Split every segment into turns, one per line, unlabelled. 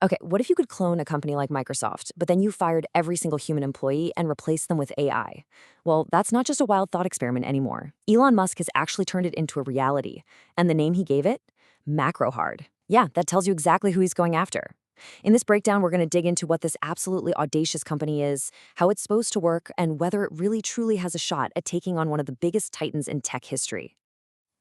Okay, what if you could clone a company like Microsoft, but then you fired every single human employee and replaced them with AI? Well, that's not just a wild thought experiment anymore. Elon Musk has actually turned it into a reality. And the name he gave it? Macrohard. Yeah, that tells you exactly who he's going after. In this breakdown, we're going to dig into what this absolutely audacious company is, how it's supposed to work, and whether it really truly has a shot at taking on one of the biggest titans in tech history.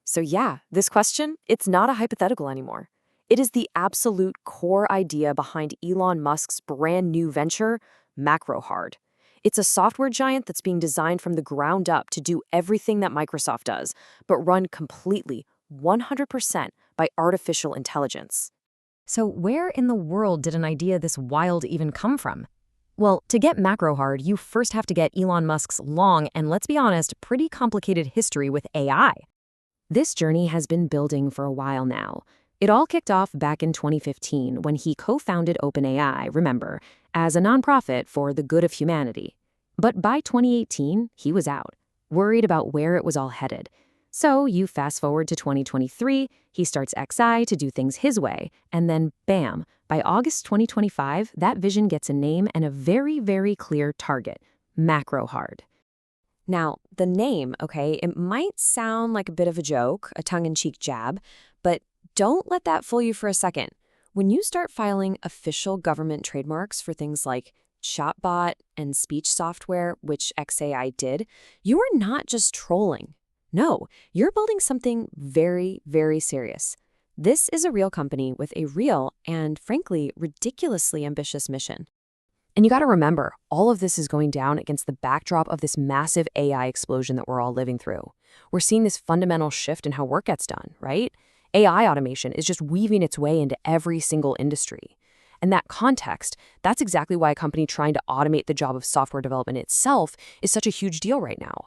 So yeah, this question, it's not a hypothetical anymore. It is the absolute core idea behind Elon Musk's brand new venture, Macrohard. It's a software giant that's being designed from the ground up to do everything that Microsoft does, but run completely, 100% by artificial intelligence. So where in the world did an idea this wild even come from? Well, to get Macrohard, you first have to get Elon Musk's long and, let's be honest, pretty complicated history with AI. This journey has been building for a while now. It all kicked off back in 2015 when he co-founded OpenAI, remember, as a nonprofit for the good of humanity. But by 2018, he was out, worried about where it was all headed. So you fast forward to 2023, he starts XI to do things his way, and then bam, by August 2025, that vision gets a name and a very, very clear target, Macrohard. Now, the name, okay, it might sound like a bit of a joke, a tongue-in-cheek jab, but don't let that fool you for a second. When you start filing official government trademarks for things like chatbot and speech software, which XAI did, you are not just trolling. No, you're building something very, very serious. This is a real company with a real and, frankly, ridiculously ambitious mission. And you got to remember, all of this is going down against the backdrop of this massive AI explosion that we're all living through. We're seeing this fundamental shift in how work gets done, right? AI automation is just weaving its way into every single industry. And that context, that's exactly why a company trying to automate the job of software development itself is such a huge deal right now.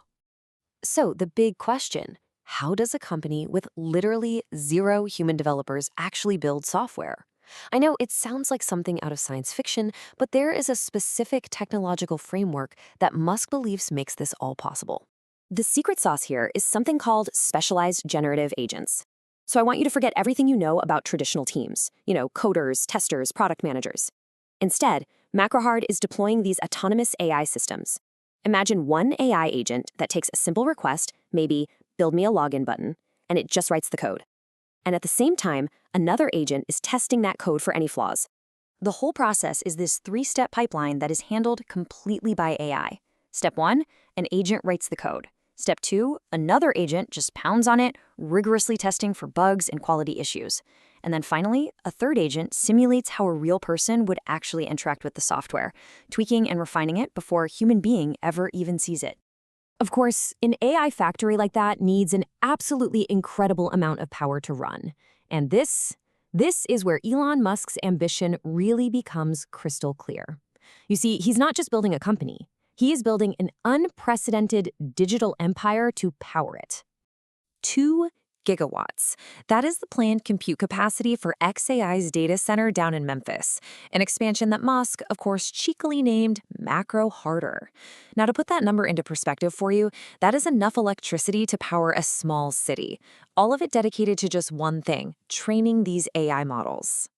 So the big question, how does a company with literally zero human developers actually build software? I know it sounds like something out of science fiction, but there is a specific technological framework that Musk believes makes this all possible. The secret sauce here is something called specialized generative agents. So I want you to forget everything you know about traditional teams, coders, testers, product managers. Instead, Macrohard is deploying these autonomous AI systems. Imagine one AI agent that takes a simple request, maybe build me a login button, and it just writes the code. And at the same time, another agent is testing that code for any flaws. The whole process is this three-step pipeline that is handled completely by AI. Step 1, an agent writes the code. Step 2, another agent just pounds on it, rigorously testing for bugs and quality issues. And then finally, a third agent simulates how a real person would actually interact with the software, tweaking and refining it before a human being ever even sees it. Of course, an AI factory like that needs an absolutely incredible amount of power to run. And this is where Elon Musk's ambition really becomes crystal clear. You see, he's not just building a company. He is building an unprecedented digital empire to power it. 2 gigawatts. That is the planned compute capacity for XAI's data center down in Memphis, an expansion that Musk, of course, cheekily named Macroharder. Now, to put that number into perspective for you, that is enough electricity to power a small city, all of it dedicated to just one thing, training these AI models.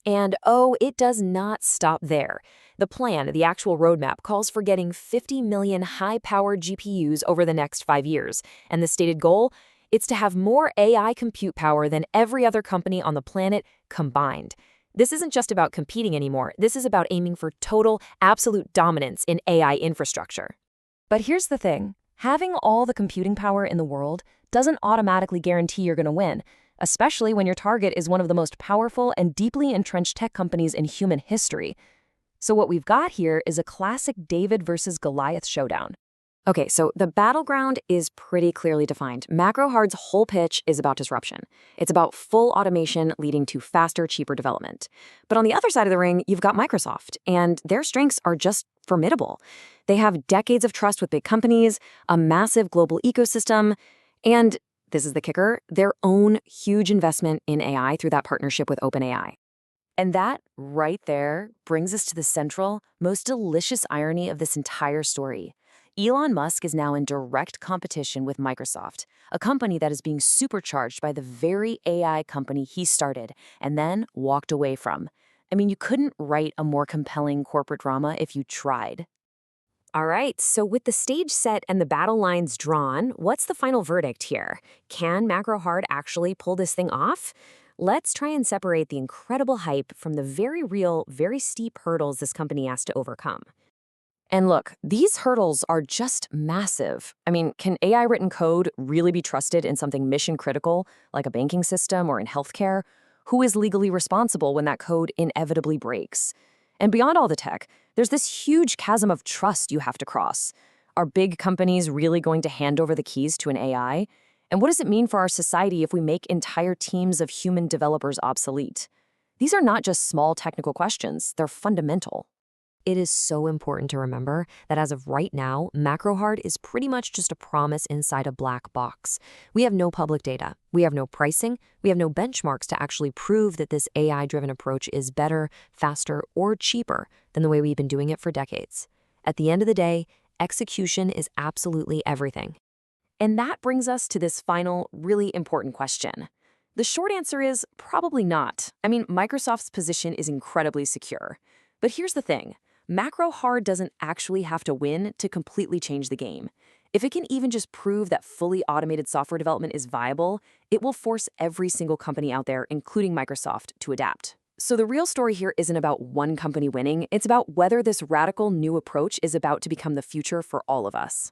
And oh, it does not stop there. The plan, the actual roadmap, calls for getting 50 million high-powered GPUs over the next 5 years, and the stated goal? It's to have more AI compute power than every other company on the planet combined. This isn't just about competing anymore. This is about aiming for total, absolute dominance in AI infrastructure. But here's the thing. Having all the computing power in the world doesn't automatically guarantee you're going to win, especially when your target is one of the most powerful and deeply entrenched tech companies in human history. So what we've got here is a classic David versus Goliath showdown. Okay, so the battleground is pretty clearly defined. Macrohard's whole pitch is about disruption. It's about full automation leading to faster, cheaper development. But on the other side of the ring, you've got Microsoft, and their strengths are just formidable. They have decades of trust with big companies, a massive global ecosystem, and, this is the kicker, their own huge investment in AI through that partnership with OpenAI. And that, right there, brings us to the central, most delicious irony of this entire story. Elon Musk is now in direct competition with Microsoft, a company that is being supercharged by the very AI company he started and then walked away from. I mean, you couldn't write a more compelling corporate drama if you tried. All right, so with the stage set and the battle lines drawn, what's the final verdict here? Can Macrohard actually pull this thing off? Let's try and separate the incredible hype from the very real, very steep hurdles this company has to overcome. And look, these hurdles are just massive. I mean, can AI written code really be trusted in something mission critical, like a banking system or in healthcare? Who is legally responsible when that code inevitably breaks? And beyond all the tech, there's this huge chasm of trust you have to cross. Are big companies really going to hand over the keys to an AI? And what does it mean for our society if we make entire teams of human developers obsolete? These are not just small technical questions, they're fundamental. It is so important to remember that as of right now, Macrohard is pretty much just a promise inside a black box. We have no public data. We have no pricing. We have no benchmarks to actually prove that this AI-driven approach is better, faster, or cheaper than the way we've been doing it for decades. At the end of the day, execution is absolutely everything. And that brings us to this final, really important question. The short answer is probably not. I mean, Microsoft's position is incredibly secure. But here's the thing. Macrohard doesn't actually have to win to completely change the game. If it can even just prove that fully automated software development is viable, it will force every single company out there, including Microsoft, to adapt. So the real story here isn't about one company winning, it's about whether this radical new approach is about to become the future for all of us.